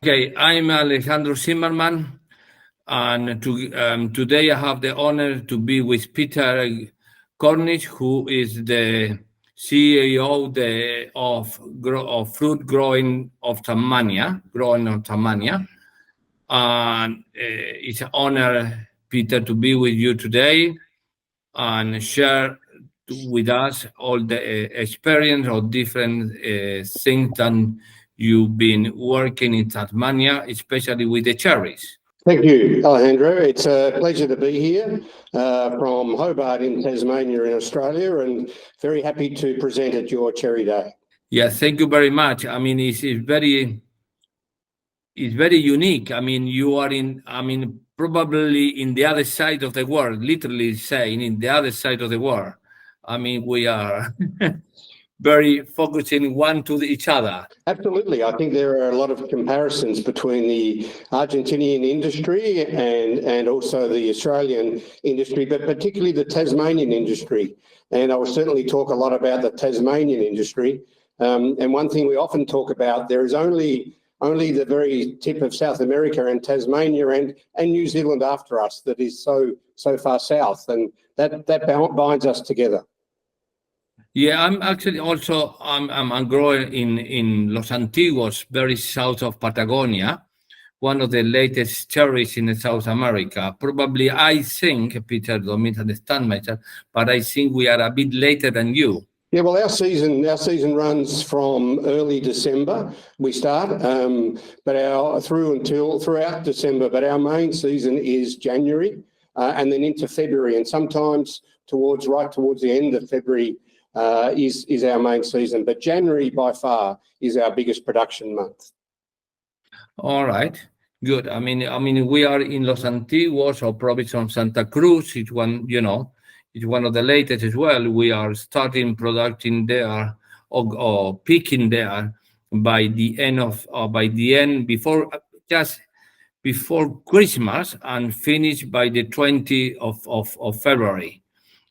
Okay, I'm Alejandro Zimmerman, and today I have the honor to be with Peter Cornish, who is the CEO of fruit growing of Tasmania, and it's an honor, Peter, to be with you today and share with us all the experience of different things that you've been working in Tasmania, especially with the cherries. Thank you, Alejandro. It's a pleasure to be here from Hobart in Tasmania in Australia, and very happy to present at your Cherry Day. Yeah, thank you very much. I mean, it's very unique. I mean, you are probably in the other side of the world, literally saying in the other side of the world. I mean, we are very focusing one to each other. Absolutely. I think there are a lot of comparisons between the Argentinian industry and also the Australian industry, but particularly the Tasmanian industry. And I will certainly talk a lot about the Tasmanian industry. And one thing we often talk about, there is only the very tip of South America and Tasmania and New Zealand after us that is so far south, and that binds us together. Yeah, I'm actually also I'm growing in Los Antiguos, very south of Patagonia, one of the latest cherries in South America. Probably, I think, Peter, don't misunderstand myself, but I think we are a bit later than you. Yeah, well, our season runs from early December. We start, but throughout December. But our main season is January, and then into February, and sometimes towards the end of February is our main season. But January by far is our biggest production month. All right, good. I mean, we are in Los Antiguos or province of Santa Cruz. It's one, it's one of the latest as well. We are starting production there or peaking there by the end just before Christmas and finish by the 20th of February.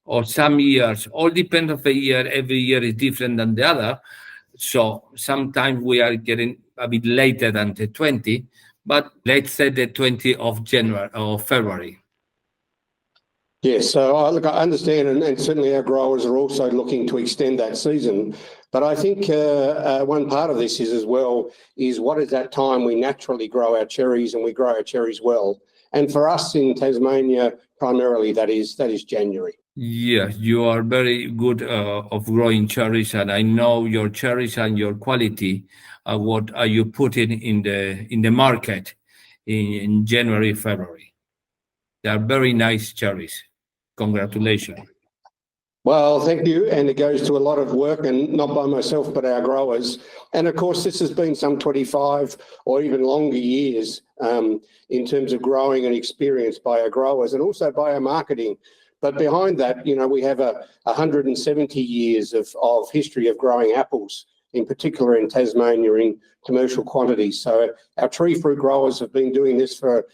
Or some years, all depends of the year. Every year is different than the other. So sometimes we are getting a bit later than the 20, but let's say the 20th of January or February. Yes, so I understand, and certainly our growers are also looking to extend that season. But I think one part of this is what is that time we naturally grow our cherries, and we grow our cherries well. And for us in Tasmania, primarily that is January. Yes, you are very good of growing cherries, and I know your cherries and your quality. What are you putting in the market in January, February? They are very nice cherries. Congratulations. Well, thank you. And it goes to a lot of work, and not by myself, but our growers. And of course, this has been some 25 or even longer years in terms of growing and experience by our growers and also by our marketing. But behind that, we have 170 years of history of growing apples, in particular in Tasmania, in commercial quantities. So our tree fruit growers have been doing this for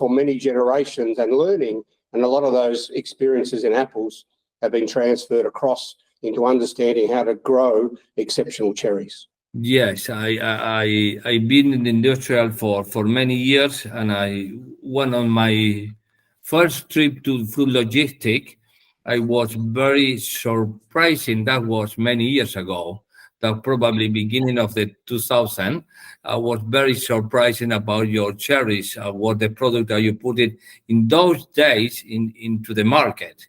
many generations and learning, and a lot of those experiences in apples have been transferred across into understanding how to grow exceptional cherries. Yes, I've been in the industrial for many years, and one of my first trip to food logistic, I was very surprising. That was many years ago. That probably beginning of the 2000. I was very surprising about your cherries. What the product that you put it in those days into the market.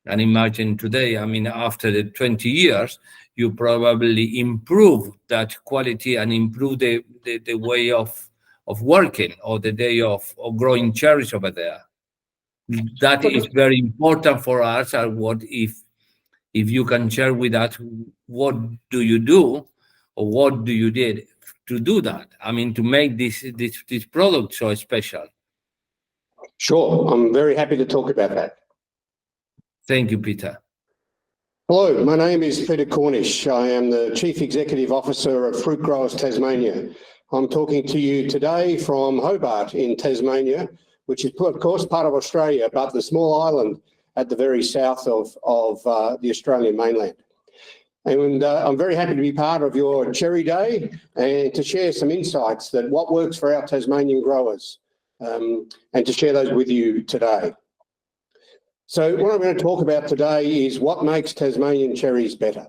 And imagine today, I mean, after the 20 years, you probably improve that quality and improve the way of working or the day of growing cherries over there. That is very important for us. And what if you can share with us, what do you do or what do you did to do that? I mean, to make this product so special. Sure, I'm very happy to talk about that. Thank you, Peter. Hello, my name is Peter Cornish. I am the Chief Executive Officer of Fruit Growers Tasmania. I'm talking to you today from Hobart in Tasmania, which is, of course, part of Australia, but the small island at the very south of the Australian mainland. And I'm very happy to be part of your Cherry Day and to share some insights that what works for our Tasmanian growers and to share those with you today. So what I'm going to talk about today is what makes Tasmanian cherries better.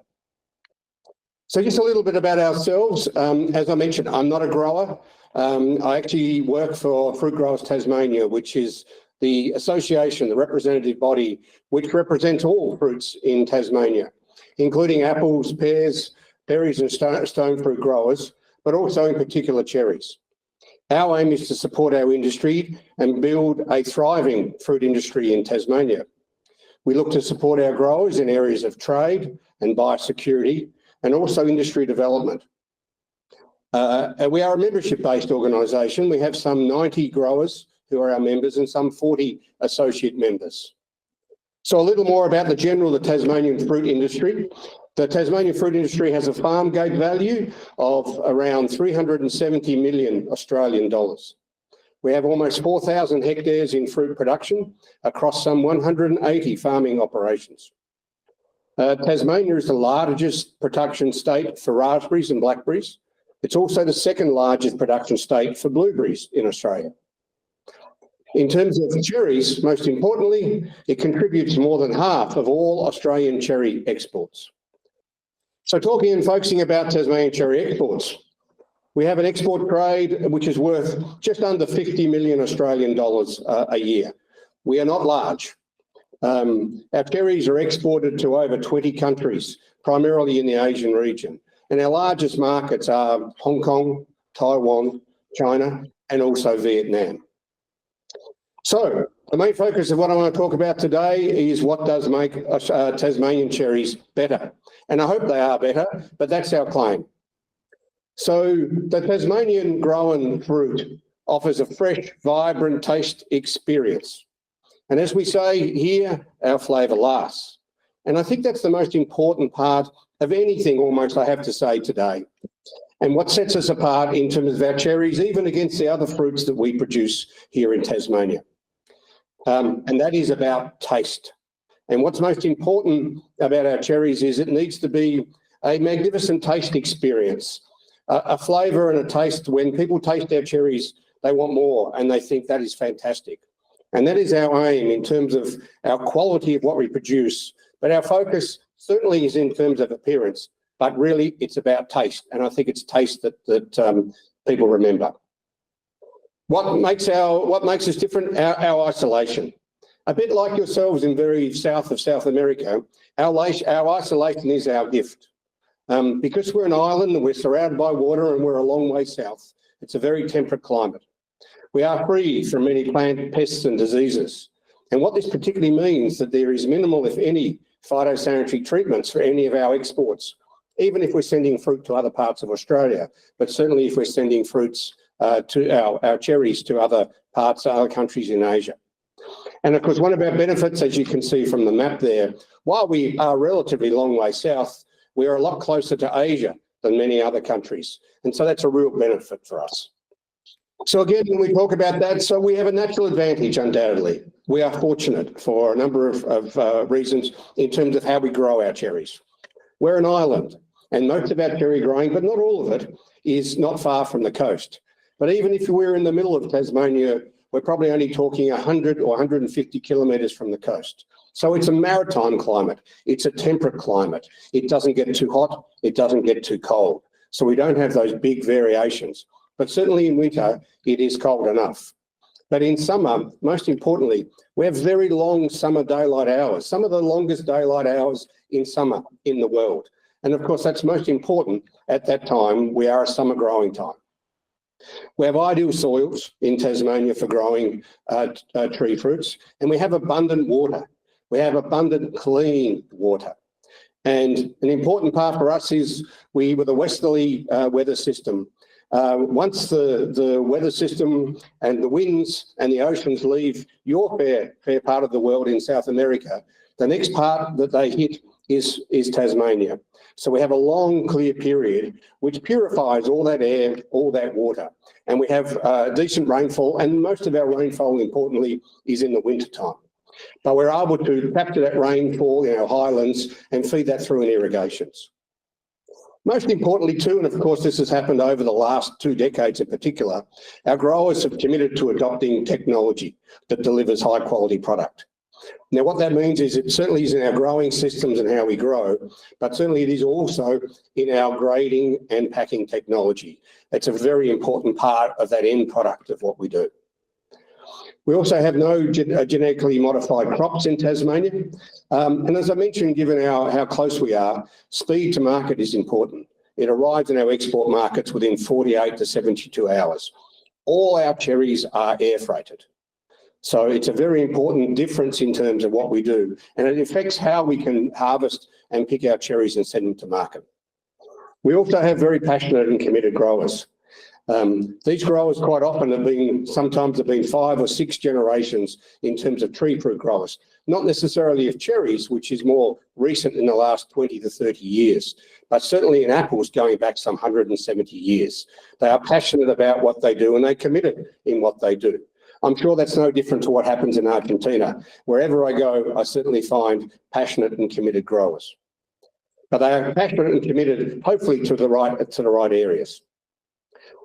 So just a little bit about ourselves. As I mentioned, I'm not a grower. I actually work for Fruit Growers Tasmania, which is the association, the representative body, which represents all fruits in Tasmania, including apples, pears, berries and stone fruit growers, but also in particular cherries. Our aim is to support our industry and build a thriving fruit industry in Tasmania. We look to support our growers in areas of trade and biosecurity and also industry development. And we are a membership-based organisation. We have some 90 growers who are our members and some 40 associate members. So a little more about the Tasmanian fruit industry. The Tasmanian fruit industry has a farm gate value of around 370 million Australian dollars. We have almost 4,000 hectares in fruit production across some 180 farming operations. Tasmania is the largest production state for raspberries and blackberries. It's also the second largest production state for blueberries in Australia. In terms of cherries, most importantly, it contributes more than half of all Australian cherry exports. So talking and focusing about Tasmanian cherry exports, we have an export trade which is worth just under 50 million Australian dollars a year. We are not large. Our cherries are exported to over 20 countries, primarily in the Asian region. And our largest markets are Hong Kong, Taiwan, China, and also Vietnam. So the main focus of what I want to talk about today is what does make Tasmanian cherries better. And I hope they are better, but that's our claim. So the Tasmanian grown fruit offers a fresh, vibrant taste experience. And as we say here, our flavour lasts. And I think that's the most important part of anything almost I have to say today. And what sets us apart in terms of our cherries, even against the other fruits that we produce here in Tasmania. And that is about taste. And what's most important about our cherries is it needs to be a magnificent taste experience, a flavour and a taste. When people taste our cherries, they want more and they think that is fantastic. And that is our aim in terms of our quality of what we produce. But our focus certainly is in terms of appearance, but really it's about taste. And I think it's taste that people remember. What makes us different? Our isolation. A bit like yourselves in very south of South America, our isolation is our gift. Because we're an island and we're surrounded by water and we're a long way south, it's a very temperate climate. We are free from many plant pests and diseases. And what this particularly means that there is minimal, if any, phytosanitary treatments for any of our exports, even if we're sending fruit to other parts of Australia, but certainly if we're sending fruits to our cherries to other countries in Asia. And of course, one of our benefits, as you can see from the map there, while we are relatively long way south, we are a lot closer to Asia than many other countries. And so that's a real benefit for us. So again, when we talk about that, so we have a natural advantage, undoubtedly. We are fortunate for a number of reasons in terms of how we grow our cherries. We're an island, and most of our cherry growing, but not all of it, is not far from the coast. But even if we're in the middle of Tasmania, we're probably only talking 100 or 150 kilometres from the coast. So it's a maritime climate. It's a temperate climate. It doesn't get too hot. It doesn't get too cold. So we don't have those big variations. But certainly in winter, it is cold enough. But in summer, most importantly, we have very long summer daylight hours, some of the longest daylight hours in summer in the world. And of course, that's most important at that time. We are a summer growing time. We have ideal soils in Tasmania for growing tree fruits, and we have abundant water. We have abundant clean water. And an important part for us is with a westerly weather system. Once the weather system and the winds and the oceans leave your fair part of the world in South America, the next part that they hit is Tasmania. So we have a long, clear period which purifies all that air, all that water. And we have decent rainfall, and most of our rainfall, importantly, is in the wintertime. But we're able to capture that rainfall in our highlands and feed that through in irrigations. Most importantly too, and of course this has happened over the last 2 decades in particular, our growers have committed to adopting technology that delivers high quality product. Now what that means is it certainly is in our growing systems and how we grow, but certainly it is also in our grading and packing technology. It's a very important part of that end product of what we do. We also have no genetically modified crops in Tasmania. And as I mentioned, given how close we are, speed to market is important. It arrives in our export markets within 48 to 72 hours. All our cherries are air freighted. So it's a very important difference in terms of what we do. And it affects how we can harvest and pick our cherries and send them to market. We also have very passionate and committed growers. These growers quite often sometimes have been 5 or 6 generations in terms of tree fruit growers, not necessarily of cherries, which is more recent in the last 20 to 30 years, but certainly in apples going back some 170 years. They are passionate about what they do and they're committed in what they do. I'm sure that's no different to what happens in Argentina. Wherever I go, I certainly find passionate and committed growers. But they are passionate and committed, hopefully, to the right areas.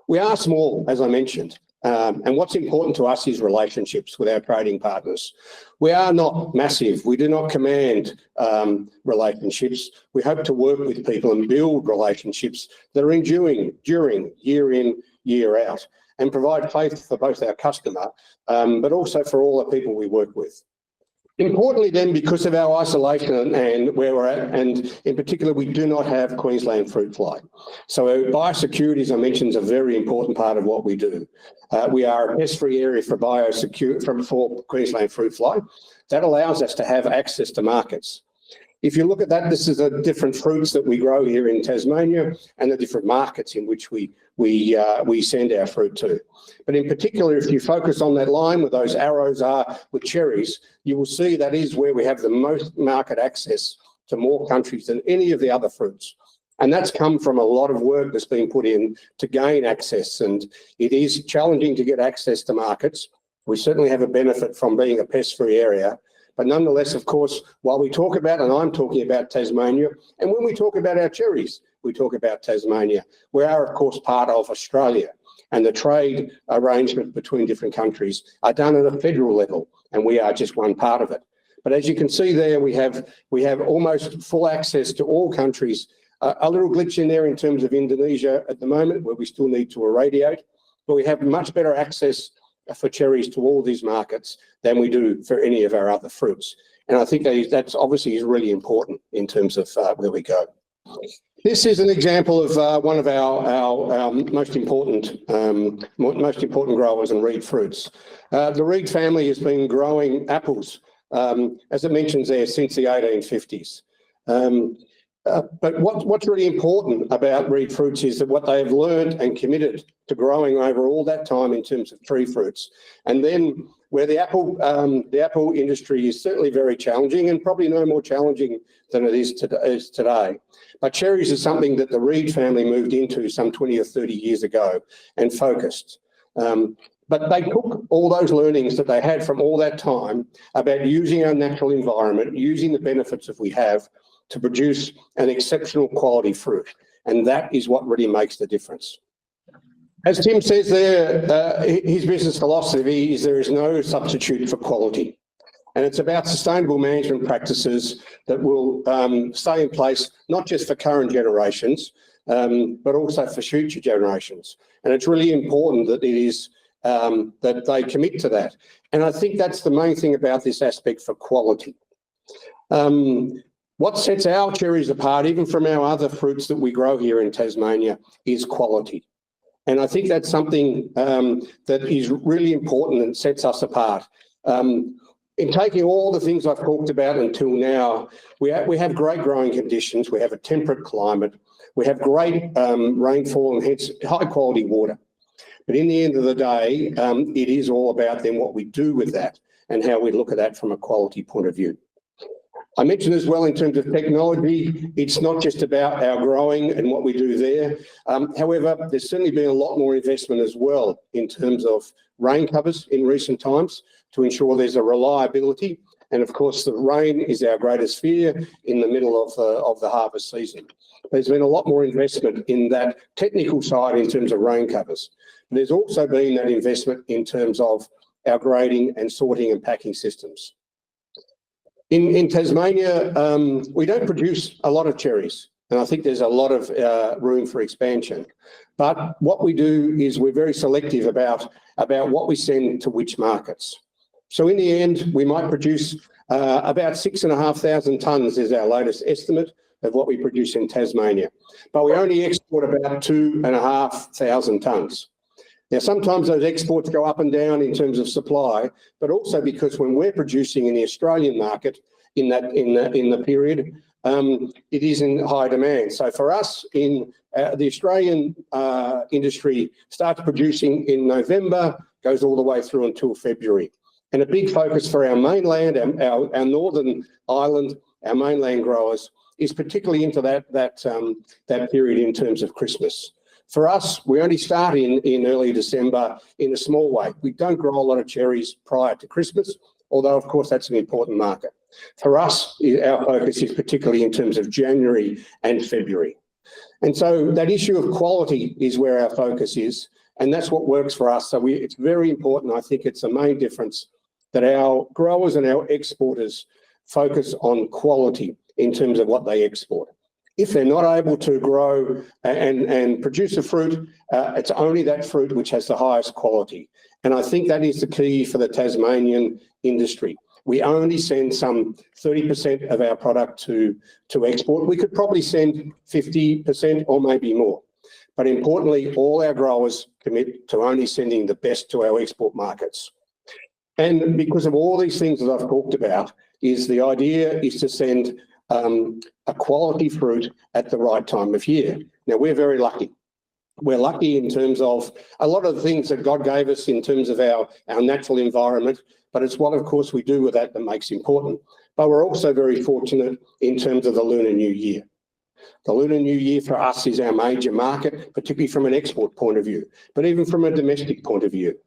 We are small, as I mentioned, and what's important to us is relationships with our trading partners. We are not massive. We do not command relationships. We hope to work with people and build relationships that are enduring year in, year out, and provide faith for both our customer, but also for all the people we work with. Importantly then, because of our isolation and where we're at, and in particular, we do not have Queensland fruit fly. So biosecurity, as I mentioned, is a very important part of what we do. We are a pest-free area for for Queensland fruit fly. That allows us to have access to markets. If you look at that, this is the different fruits that we grow here in Tasmania and the different markets in which we send our fruit to. But in particular, if you focus on that line where those arrows are with cherries, you will see that is where we have the most market access to more countries than any of the other fruits. And that's come from a lot of work that's been put in to gain access. And it is challenging to get access to markets. We certainly have a benefit from being a pest-free area. But nonetheless, of course, while we talk about, and I'm talking about Tasmania, and when we talk about our cherries, we talk about Tasmania. We are, of course, part of Australia, and the trade arrangement between different countries are done at a federal level, and we are just one part of it. But as you can see there, we have almost full access to all countries. A little glitch in there in terms of Indonesia at the moment, where we still need to irradiate, but we have much better access for cherries to all these markets than we do for any of our other fruits. And I think that's obviously is really important in terms of where we go. This is an example of one of our most important growers and reed fruits. The reed family has been growing apples, as it mentions there, since the 1850s. But what's really important about reed fruits is that what they have learned and committed to growing over all that time in terms of tree fruits. And then where the apple industry is certainly very challenging and probably no more challenging than it is today. But cherries is something that the reed family moved into some 20 or 30 years ago and focused. But they took all those learnings that they had from all that time about using our natural environment, using the benefits that we have to produce an exceptional quality fruit. And that is what really makes the difference. As Tim says there, his business philosophy is there is no substitute for quality. And it's about sustainable management practices that will stay in place, not just for current generations, but also for future generations. And it's really important that it is that they commit to that. And I think that's the main thing about this aspect for quality. What sets our cherries apart, even from our other fruits that we grow here in Tasmania, is quality. And I think that's something that is really important and sets us apart. In taking all the things I've talked about until now, we have great growing conditions, we have a temperate climate, we have great rainfall and hence high quality water. But in the end of the day, it is all about then what we do with that and how we look at that from a quality point of view. I mentioned as well in terms of technology, it's not just about our growing and what we do there. However, there's certainly been a lot more investment as well in terms of rain covers in recent times to ensure there's a reliability And of course, the rain is our greatest fear in the middle of the harvest season. There's been a lot more investment in that technical side in terms of rain covers. There's also been that investment in terms of our grading and sorting and packing systems. In Tasmania, we don't produce a lot of cherries, and I think there's a lot of room for expansion. But what we do is we're very selective about what we send to which markets. So in the end, we might produce about 6,500 tonnes is our latest estimate of what we produce in Tasmania. But we only export about 2,500 tonnes. Now, sometimes those exports go up and down in terms of supply, but also because when we're producing in the Australian market in the period, it is in high demand. So for us, in the Australian industry starts producing in November, goes all the way through until February. And a big focus for our mainland, our northern island, our mainland growers, is particularly into that period in terms of Christmas. For us, we only start in early December in a small way. We don't grow a lot of cherries prior to Christmas, although, of course, that's an important market. For us, our focus is particularly in terms of January and February. And so that issue of quality is where our focus is, and that's what works for us. So it's very important. I think it's a main difference that our growers and our exporters focus on quality in terms of what they export. If they're not able to grow and produce a fruit, it's only that fruit which has the highest quality. And I think that is the key for the Tasmanian industry. We only send some 30% of our product to export. We could probably send 50% or maybe more. But importantly, all our growers commit to only sending the best to our export markets. And because of all these things that I've talked about, is the idea is to send a quality fruit at the right time of year. Now, we're very lucky. We're lucky in terms of a lot of the things that God gave us in terms of our natural environment, but it's what, of course, we do with that makes important. But we're also very fortunate in terms of the Lunar New Year. The Lunar New Year for us is our major market, particularly from an export point of view, but even from a domestic point of view.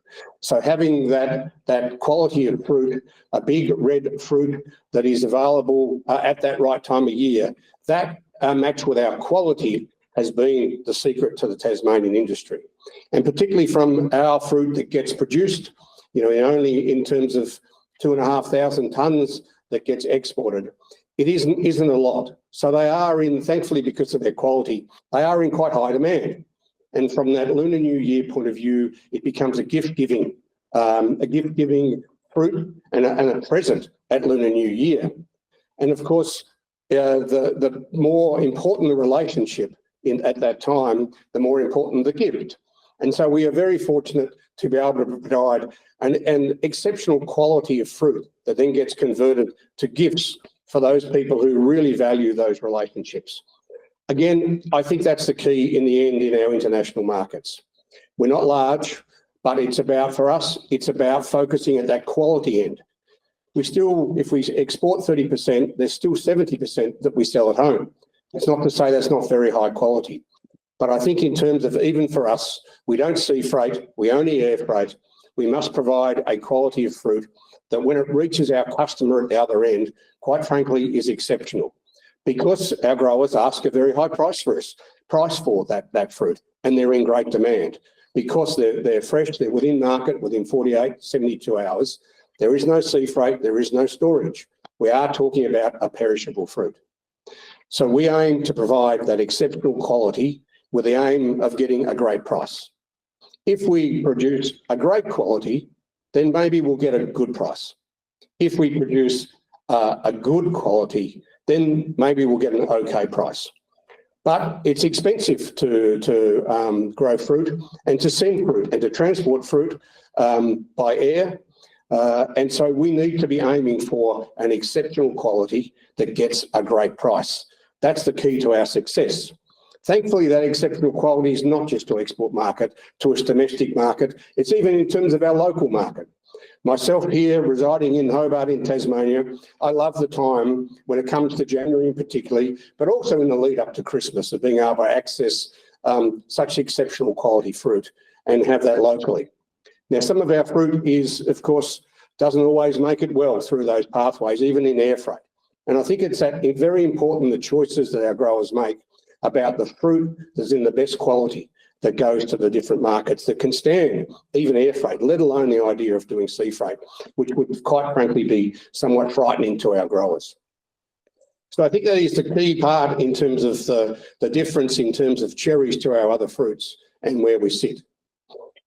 So having that quality of fruit, a big red fruit that is available at that right time of year, that match with our quality has been the secret to the Tasmanian industry. And particularly from our fruit that gets produced, only in terms of 2,500 tonnes that gets exported, it isn't a lot. So they are thankfully because of their quality, they are in quite high demand. And from that Lunar New Year point of view, it becomes a gift-giving fruit and a present at Lunar New Year. And of course, the more important the relationship at that time, the more important the gift. And so we are very fortunate to be able to provide an exceptional quality of fruit that then gets converted to gifts for those people who really value those relationships. Again, I think that's the key in the end in our international markets. We're not large, but for us, it's about focusing at that quality end. If we export 30%, there's still 70% that we sell at home. It's not to say that's not very high quality. But I think in terms of, even for us, we don't sea freight, we only air freight. We must provide a quality of fruit that when it reaches our customer at the other end, quite frankly, is exceptional. Because our growers ask a very high price for that fruit, and they're in great demand. Because they're fresh, they're within market, within 48, 72 hours. There is no sea freight, there is no storage. We are talking about a perishable fruit. So we aim to provide that exceptional quality with the aim of getting a great price. If we produce a great quality, then maybe we'll get a good price. If we produce a good quality, then maybe we'll get an okay price. But it's expensive to grow fruit and to send fruit and to transport fruit by air. And so we need to be aiming for an exceptional quality that gets a great price. That's the key to our success. Thankfully, that exceptional quality is not just to export market, to its domestic market. It's even in terms of our local market. Myself here, residing in Hobart in Tasmania, I love the time when it comes to January in particular, but also in the lead up to Christmas, of being able to access such exceptional quality fruit and have that locally. Now, some of our fruit is, of course, doesn't always make it well through those pathways, even in air freight. And I think it's very important, the choices that our growers make about the fruit that's in the best quality that goes to the different markets that can stand even air freight, let alone the idea of doing sea freight, which would quite frankly be somewhat frightening to our growers. So I think that is the key part in terms of the difference in terms of cherries to our other fruits and where we sit.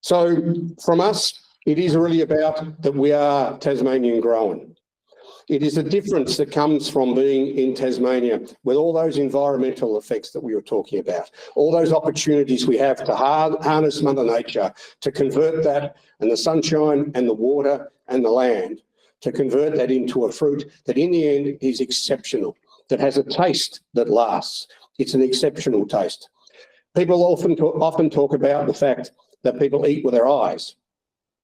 So from us, it is really about that we are Tasmanian grown. It is a difference that comes from being in Tasmania with all those environmental effects that we were talking about, all those opportunities we have to harness Mother Nature, to convert that and the sunshine and the water and the land, to convert that into a fruit that in the end is exceptional, that has a taste that lasts. It's an exceptional taste. People often talk about the fact that people eat with their eyes.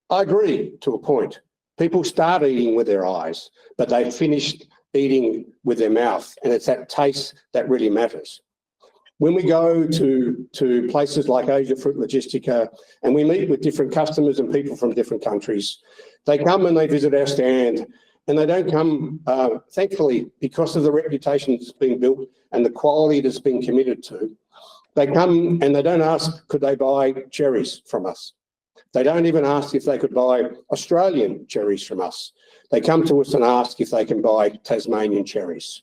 I agree to a point. People start eating with their eyes, but they finish eating with their mouth, and it's that taste that really matters. When we go to places like Asia Fruit Logistica and we meet with different customers and people from different countries, they come and they visit our stand, and they don't come, thankfully, because of the reputation that's being built and the quality that's been committed to. They come and they don't ask, could they buy cherries from us? They don't even ask if they could buy Australian cherries from us. They come to us and ask if they can buy Tasmanian cherries.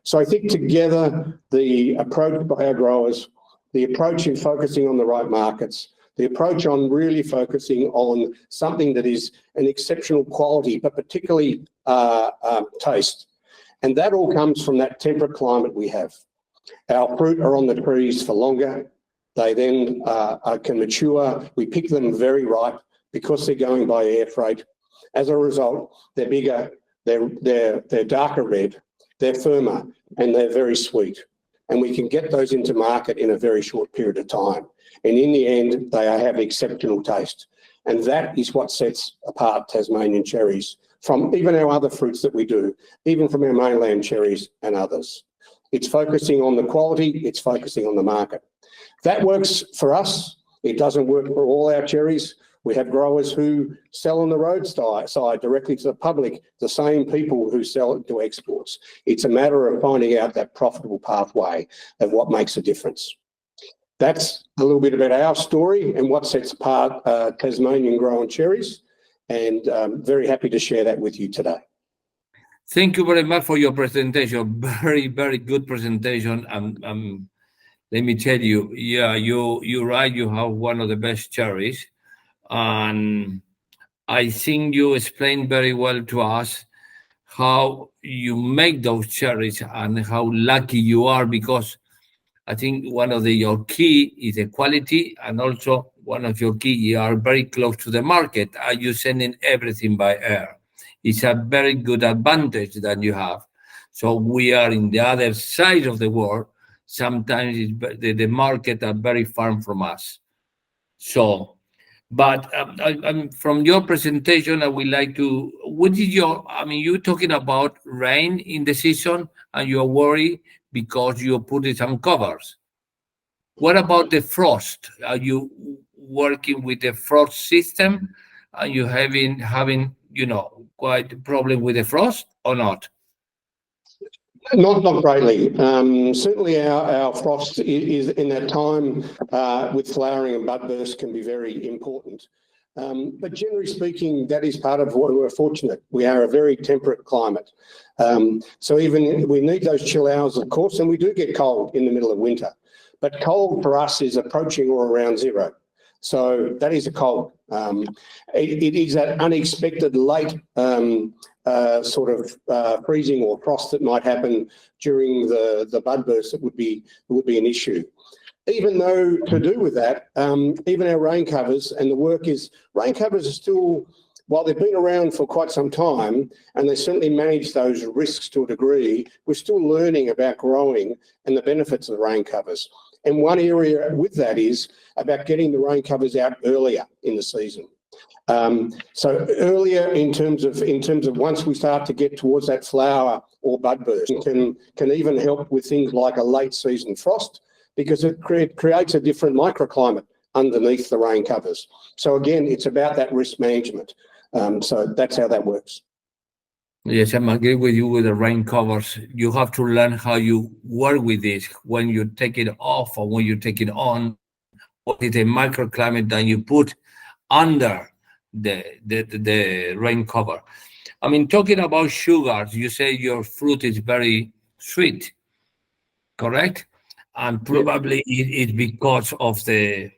So I think together, the approach by our growers, the approach in focusing on the right markets, the approach on really focusing on something that is an exceptional quality, but particularly taste. And that all comes from that temperate climate we have. Our fruit are on the trees for longer. They then can mature. We pick them very ripe because they're going by air freight. As a result, they're bigger, they're darker red, they're firmer, and they're very sweet. And we can get those into market in a very short period of time. And in the end, they have exceptional taste. And that is what sets apart Tasmanian cherries from even our other fruits that we do, even from our mainland cherries and others. It's focusing on the quality, it's focusing on the market. That works for us. It doesn't work for all our cherries. We have growers who sell on the roadside directly to the public, the same people who sell it to exports. It's a matter of finding out that profitable pathway of what makes a difference. That's a little bit about our story and what sets apart Tasmanian grown cherries, and very happy to share that with you today. Thank you very much for your presentation. Very, very good presentation. Let me tell you, yeah, you're right. You have one of the best cherries. And I think you explained very well to us how you make those cherries and how lucky you are, because I think one of your key is the quality, and also one of your key, you are very close to the market. Are you sending everything by air? It's a very good advantage that you have. So we are in the other side of the world. Sometimes the market are very far from us. So, but from your presentation, I would like to, what is you're talking about rain in the season and you're worried because you put it on covers. What about the frost? Are you working with the frost system? Are you having quite a problem with the frost or not? Not greatly. Certainly our frost is in that time with flowering and bud burst can be very important. But generally speaking, that is part of what we're fortunate. We are a very temperate climate. So even we need those chill hours, of course, and we do get cold in the middle of winter. But cold for us is approaching or around zero. So that is a cold. It is that unexpected late sort of freezing or frost that might happen during the bud burst that would be an issue. Even though to do with that, even our rain covers and the work is, rain covers are still, while they've been around for quite some time and they certainly manage those risks to a degree, we're still learning about growing and the benefits of the rain covers. And one area with that is about getting the rain covers out earlier in the season. So earlier in terms of once we start to get towards that flower or bud burst, can even help with things like a late season frost, because it creates a different microclimate underneath the rain covers. So again, it's about that risk management. So that's how that works. Yes, I'm agree with you with the rain covers. You have to learn how you work with this when you take it off or when you take it on. What is a microclimate that you put under the rain cover? I mean, talking about sugars, you say your fruit is very sweet, correct? And probably it's because of the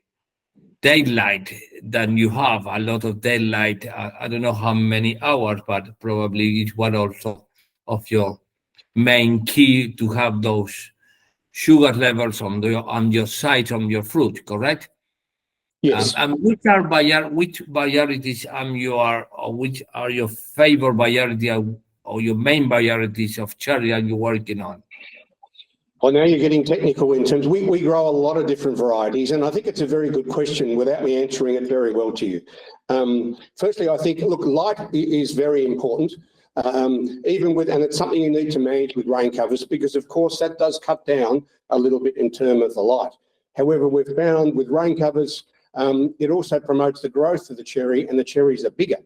daylight that you have, a lot of daylight. I don't know how many hours, but probably it's one also of your main key to have those sugar levels on your sides on your fruit, correct? Yes. And which varieties which are your favorite variety or your main varieties of cherry are you working on? Well, now you're getting technical in terms, we grow a lot of different varieties, and I think it's a very good question without me answering it very well to you. Firstly, I think, look, light is very important, and it's something you need to manage with rain covers because, of course, that does cut down a little bit in terms of the light. However, we've found with rain covers, it also promotes the growth of the cherry, and the cherries are bigger,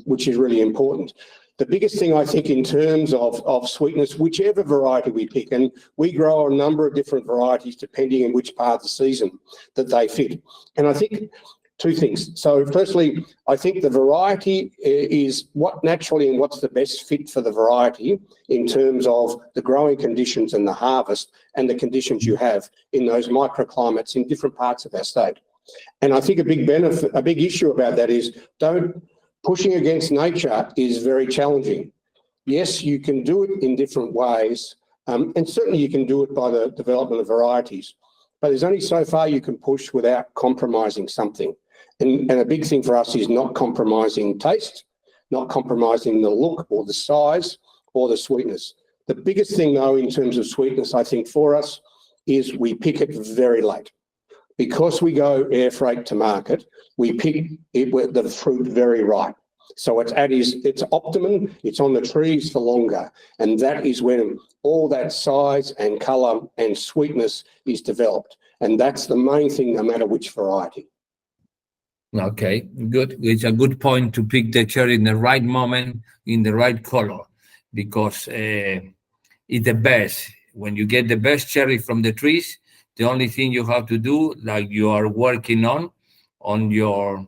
which is really important. The biggest thing I think in terms of sweetness, whichever variety we pick, and we grow a number of different varieties depending on which part of the season that they fit. And I think two things. So firstly, I think the variety is what naturally and what's the best fit for the variety in terms of the growing conditions and the harvest and the conditions you have in those microclimates in different parts of our state. And I think a big issue about that is pushing against nature is very challenging. Yes, you can do it in different ways, and certainly you can do it by the development of varieties, but there's only so far you can push without compromising something. And a big thing for us is not compromising taste, not compromising the look or the size or the sweetness. The biggest thing, though, in terms of sweetness, I think for us, is we pick it very late. Because we go air freight to market, we pick it with the fruit very ripe. So it's optimum, it's on the trees for longer. And that is when all that size and colour and sweetness is developed. And that's the main thing, no matter which variety. Okay, good. It's a good point to pick the cherry in the right moment, in the right color, because it's the best. When you get the best cherry from the trees, the only thing you have to do, like you are working on your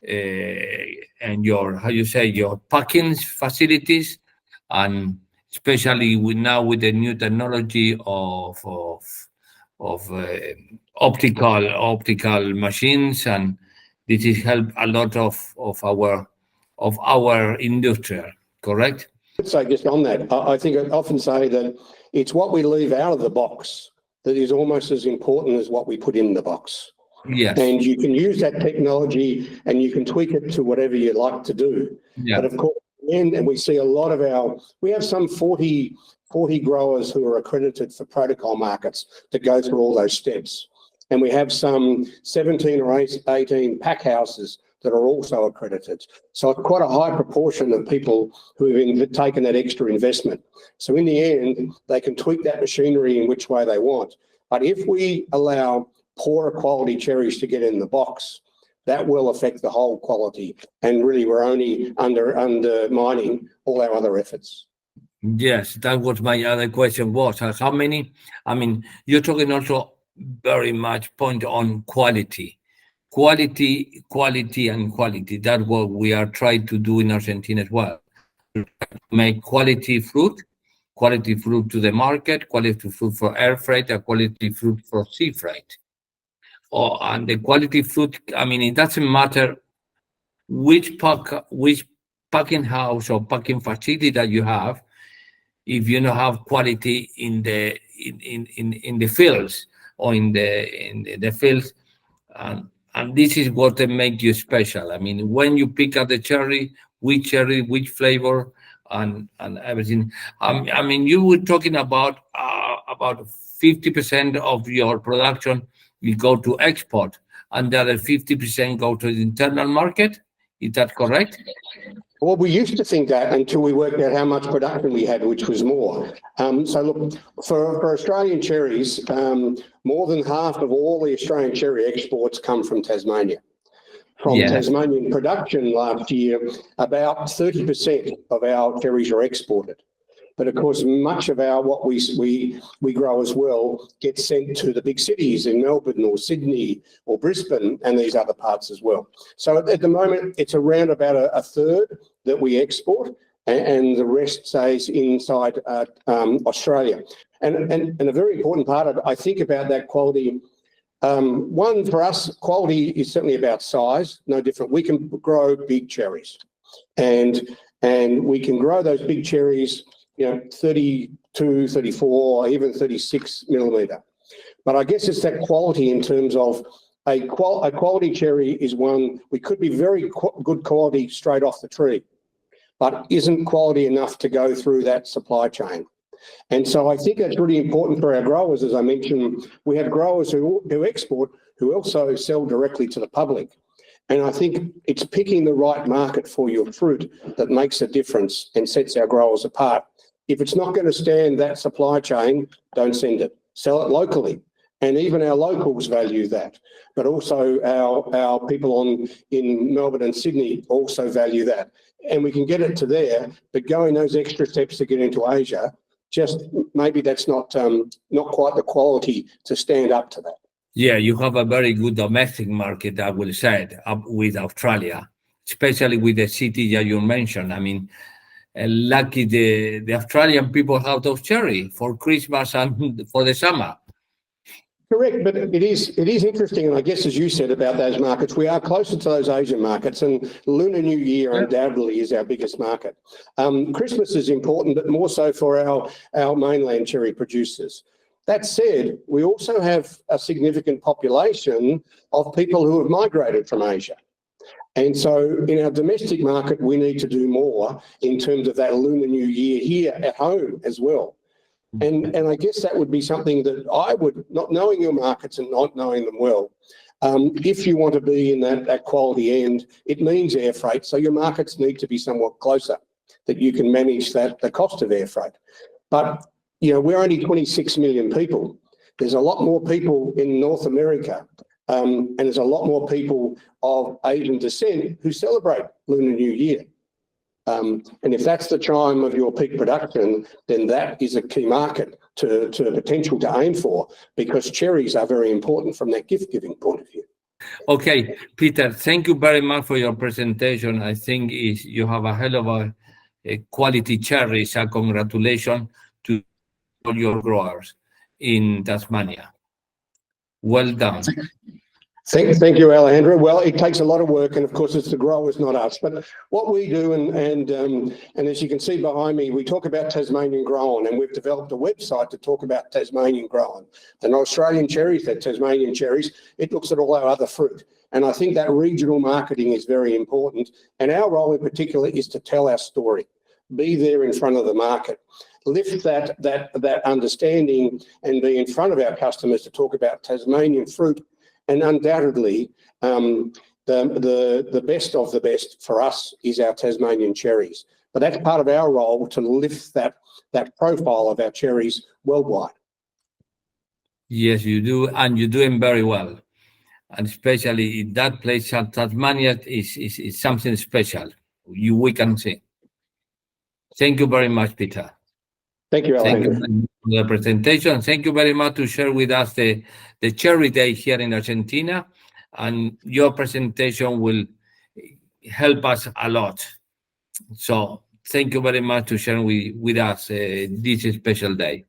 and your your packing facilities, and especially with the new technology of optical machines, and this has helped a lot of our industry. Correct? So just on that, I think I often say that it's what we leave out of the box that is almost as important as what we put in the box. Yes. And you can use that technology and you can tweak it to whatever you like to do. Yeah. But of course, and we see a lot of we have some 40 growers who are accredited for protocol markets that go through all those steps. And we have some 17 or 18 pack houses that are also accredited. So it's quite a high proportion of people who have taken that extra investment. So in the end, they can tweak that machinery in which way they want. But if we allow poorer quality cherries to get in the box, that will affect the whole quality. And really, we're only undermining all our other efforts. Yes, that was my other question was how many, I mean, you're talking also very much point on quality. Quality. That's what we are trying to do in Argentina as well. Make quality fruit to the market, quality fruit for air freight, and quality fruit for sea freight. And the quality fruit, I mean, it doesn't matter which packing house or packing facility that you have, if you don't have quality in the fields or in the fields, and this is what make you special. I mean, when you pick up the cherry, which flavor, and everything. I mean, you were talking about 50% of your production will go to export, and the other 50% go to the internal market. Is that correct? Well, we used to think that until we worked out how much production we had, which was more. So look, for Australian cherries, more than half of all the Australian cherry exports come from Tasmania. from Tasmanian production last year, about 30% of our cherries are exported. But of course, much of our what we grow as well gets sent to the big cities in Melbourne or Sydney or Brisbane and these other parts as well. So at the moment, it's around about a third that we export, and the rest stays inside Australia. And a very important part of it, I think about that quality. One, for us, quality is certainly about size, no different. We can grow big cherries, and we can grow those big cherries, 32, 34, even 36 millimetre. But I guess it's that quality in terms of a quality cherry is one, we could be very good quality straight off the tree, but isn't quality enough to go through that supply chain. And so I think that's really important for our growers. As I mentioned, we have growers who export, who also sell directly to the public. And I think it's picking the right market for your fruit that makes a difference and sets our growers apart. If it's not going to stand that supply chain, don't send it. Sell it locally. And even our locals value that. But also our people in Melbourne and Sydney also value that. And we can get it to there, but going those extra steps to get into Asia, just maybe that's not quite the quality to stand up to that. Yeah, you have a very good domestic market, I will say, with Australia, especially with the city that you mentioned. I mean, lucky the Australian people have those cherry for Christmas and for the summer. Correct, but it is interesting, and I guess as you said about those markets, we are closer to those Asian markets, and Lunar New Year undoubtedly is our biggest market. Christmas is important, but more so for our mainland cherry producers. That said, we also have a significant population of people who have migrated from Asia. And so in our domestic market, we need to do more in terms of that Lunar New Year here at home as well. And I guess that would be something that I would, not knowing your markets and not knowing them well, if you want to be in that quality end, it means air freight. So your markets need to be somewhat closer, that you can manage the cost of air freight. But, we're only 26 million people. There's a lot more people in North America, and there's a lot more people of Asian descent who celebrate Lunar New Year. And if that's the time of your peak production, then that is a key market to potential to aim for, because cherries are very important from that gift-giving point of view. Okay, Peter, thank you very much for your presentation. I think you have a hell of a quality cherries, and congratulations to all your growers in Tasmania. Well done. Thank you, Alejandro. Well, it takes a lot of work, and of course it's the growers, not us. But what we do, and as you can see behind me, we talk about Tasmanian growing, and we've developed a website to talk about Tasmanian growing. And Australian cherries, they're Tasmanian cherries. It looks at all our other fruit. And I think that regional marketing is very important. And our role in particular is to tell our story, be there in front of the market, lift that understanding and be in front of our customers to talk about Tasmanian fruit. And undoubtedly, the best of the best for us is our Tasmanian cherries. But that's part of our role, to lift that profile of our cherries worldwide. Yes, you do, and you're doing very well. And especially in that place, Tasmania is something special. We can see. Thank you very much, Peter. Thank you, Alejandro. Thank you for the presentation. Thank you very much to share with us the Cherry Day here in Argentina. And your presentation will help us a lot. So thank you very much to share with us this special day.